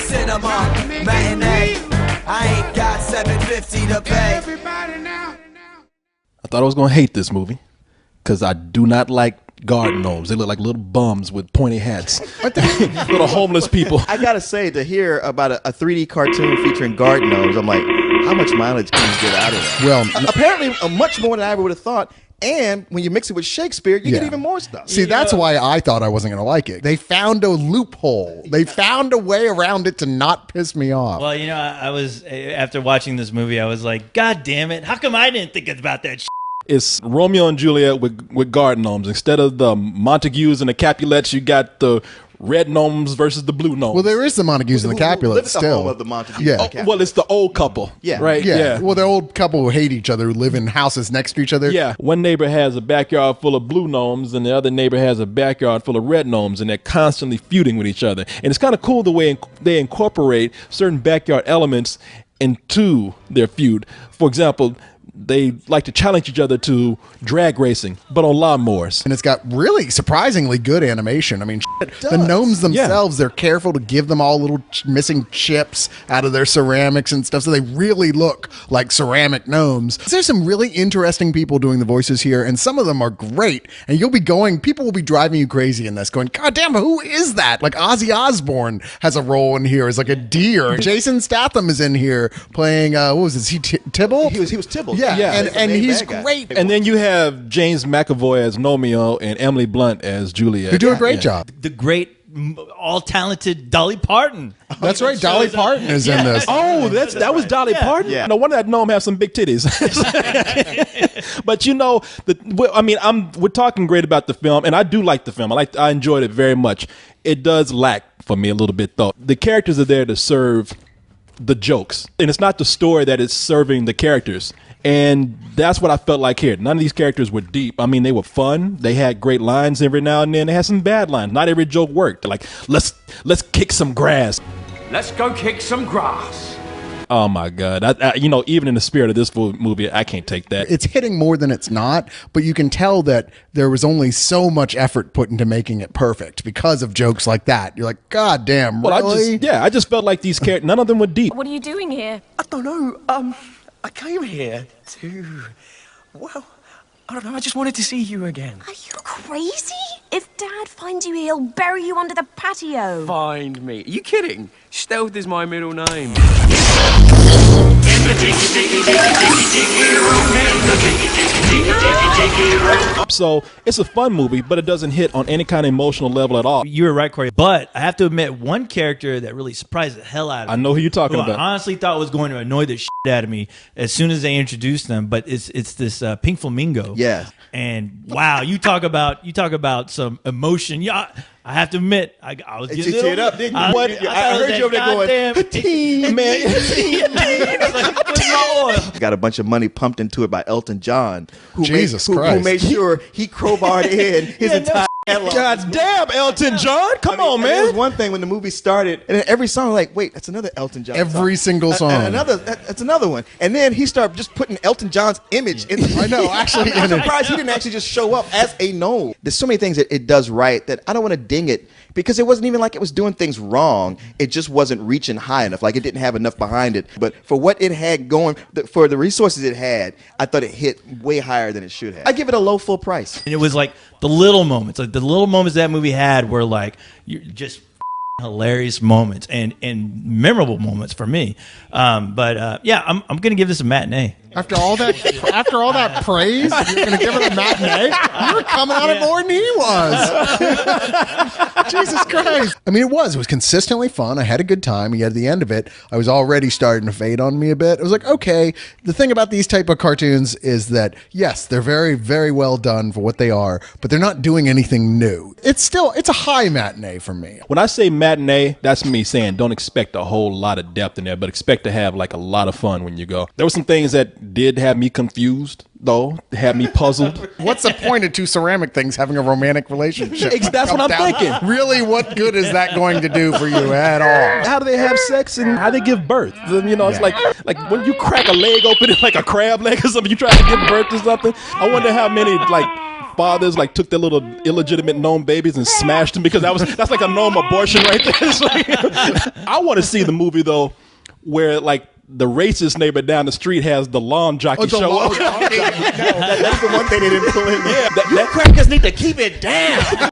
cinema matinee. I ain't got $7.50 to pay. I thought I was gonna hate this movie because I do not like garden gnomes. They look like little bums with pointy hats. Little homeless people. I gotta say, to hear about a 3D cartoon featuring garden gnomes, I'm like, how much mileage can you get out of that? Well, apparently much more than I ever would have thought. And when you mix it with Shakespeare, you get even more stuff. See, that's why I thought I wasn't going to like it. They found a loophole. They found a way around it to not piss me off. Well, you know, I was, after watching this movie, I was like, God damn it. How come I didn't think about that shit? It's Romeo and Juliet with garden gnomes. Instead of the Montagues and the Capulets, you got the red gnomes versus the blue gnomes. Well, there is the Montagues and the Capulets still. The home of the Montagues. Yeah. Oh, well, it's the old couple. Yeah. Right? Yeah. Well, the old couple who hate each other, who live in houses next to each other. Yeah. One neighbor has a backyard full of blue gnomes, and the other neighbor has a backyard full of red gnomes, and they're constantly feuding with each other. And it's kind of cool the way they incorporate certain backyard elements into their feud. For example, they like to challenge each other to drag racing, but on lawnmowers. And it's got really surprisingly good animation. I mean, the gnomes themselves, they're careful to give them all little missing chips out of their ceramics and stuff, so they really look like ceramic gnomes. There's some really interesting people doing the voices here, and some of them are great. And people will be driving you crazy in this, going, God damn, who is that? Like Ozzy Osbourne has a role in here as like a deer. Jason Statham is in here playing, what was this, Tibble? He was Tibble. Yeah, and he's great. And then you have James McAvoy as Gnomeo and Emily Blunt as Juliet. Who do a great job. The great, all-talented Dolly Parton. That's right, Dolly Parton is in this. Oh, that was Dolly Parton? Yeah. No wonder that gnome has some big titties. But you know, we're talking great about the film, and I do like the film. I enjoyed it very much. It does lack for me a little bit, though. The characters are there to serve the jokes, and it's not the story that is serving the characters. And that's what I felt like here. None of these characters were deep. I mean, they were fun. They had great lines every now and then. They had some bad lines. Not every joke worked. Like, let's kick some grass. Let's go kick some grass. Oh my God. Even in the spirit of this movie, I can't take that. It's hitting more than it's not, but you can tell that there was only so much effort put into making it perfect because of jokes like that. You're like, God damn, really? I just felt like these characters, none of them were deep. What are you doing here? I don't know. I came here to... Well, I don't know. I just wanted to see you again. Are you crazy? If Dad finds you, he'll bury you under the patio. Find me. Are you kidding? Stealth is my middle name. So it's a fun movie, but it doesn't hit on any kind of emotional level at all. You were right, Corey. But I have to admit, one character that really surprised the hell out of me. I know who you're talking about. I honestly thought was going to annoy the shit out of me as soon as they introduced them. But it's this Pink Flamingo. Yeah. And wow, you talk about some emotion. Yeah. I have to admit, I was getting You teared up, didn't you? I heard you over there going, teen, man. Got a bunch of money pumped into it by Elton John, who Christ. made sure he crowbarred in his entire catalog. God damn, Elton John. Come on, man. It was one thing when the movie started, and then every song, like, wait, that's another Elton John Every song. single song. That's another one. And then he started just putting Elton John's image in the I know, actually. I'm surprised he didn't actually just show up as a gnome. There's so many things that it does right that I don't want to ding it, because it wasn't even like it was doing things wrong. It just wasn't reaching high enough. Like, it didn't have enough behind it. But for what it had going, for the resources it had, I thought it hit way higher than it should have. I give it a low full price. And it was like the little moments, that movie had were like just hilarious moments and memorable moments for me. I'm gonna give this a matinee. After all that praise, you're going to give it a matinee? You were coming on it more than he was. Jesus Christ. I mean, it was consistently fun. I had a good time. Yet at the end of it, I was already starting to fade on me a bit. I was like, okay, the thing about these type of cartoons is that, yes, they're very, very well done for what they are, but they're not doing anything new. It's a high matinee for me. When I say matinee, that's me saying don't expect a whole lot of depth in there, but expect to have like a lot of fun when you go. There were some things that did have me confused, though, had me puzzled. What's the point of two ceramic things having a romantic relationship? That's what I'm thinking. Really, what good is that going to do for you at all? How do they have sex and how they give birth? It's like when you crack a leg open, it's like a crab leg or something, you try to give birth to something. I wonder how many fathers like took their little illegitimate gnome babies and smashed them because that's like a gnome abortion right there. It's like, I want to see the movie though where like the racist neighbor down the street has the lawn jockey show up. That's the one thing they didn't pull in. Yeah, You crackers need to keep it down.